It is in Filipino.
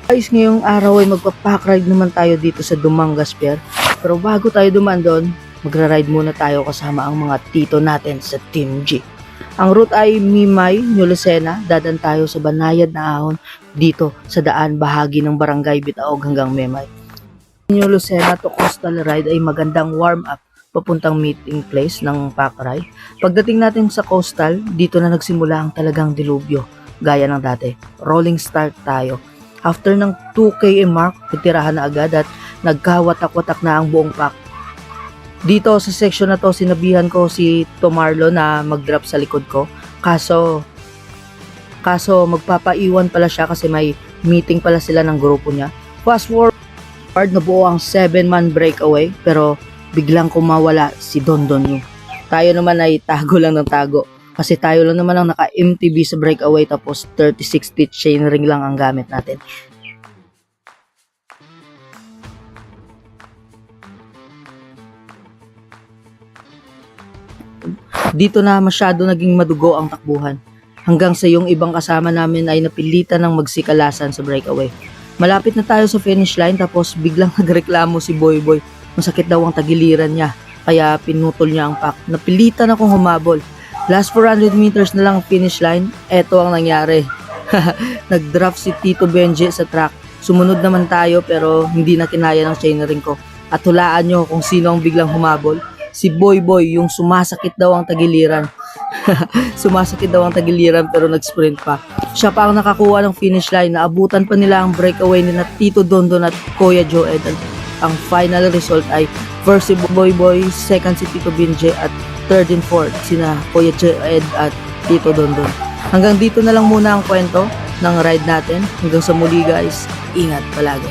Guys, ngayong araw ay magpa-pack ride naman tayo dito sa Dumangas Pier. Pero bago tayo dumaan doon, magra-ride muna tayo kasama ang mga tito natin sa Team G. Ang route ay Mimay, New Lucena. Dadan tayo sa Banayad na Ahon dito sa daan bahagi ng Barangay Bitaog hanggang Memay. New Lucena to Coastal Ride ay magandang warm-up papuntang meeting place ng pack ride. Pagdating natin sa Coastal, dito na nagsimula ang talagang dilubyo. Gaya ng dati, rolling start tayo. After ng 2 km mark, titirahan na agad at nagkawatak-watak na ang buong pack. Dito sa section na to, sinabihan ko si Tomarlo na mag-drop sa likod ko. Kaso magpapaiwan pala siya kasi may meeting pala sila ng grupo niya. Fast forward, nabuo ang 7-man breakaway pero biglang kumawala si Dondon Yu. Tayo naman ay tago lang ng tago. Kasi tayo lang naman ang naka-MTB sa breakaway tapos 36 stitch chainring lang ang gamit natin. Dito na masyado naging madugo ang takbuhan. Hanggang sa yung ibang kasama namin ay napilitan ng magsikalasan sa breakaway. Malapit na tayo sa finish line tapos biglang nagreklamo si Boy Boy. Masakit daw ang tagiliran niya kaya pinutol niya ang pack. Napilitan akong humabol. Last 400 meters na lang finish line, eto ang nangyari. Nag-drop si Tito Benji sa track. Sumunod naman tayo pero hindi na kinaya ng chainring ko. At hulaan nyo kung sino ang biglang humabol. Si Boy Boy, yung sumasakit daw ang tagiliran. Sumasakit daw ang tagiliran pero nag-sprint pa. Siya pa ang nakakuha ng finish line. Naabutan pa nila ang breakaway ni na Tito Dondon at Kuya Joed. Ang final result ay first si Boy Boy, second si Tito Benji at third and fourth sina Kuya Joed at Tito Dondon. Hanggang dito na lang muna ang kwento ng ride natin. Hanggang sa muli guys, ingat palagi.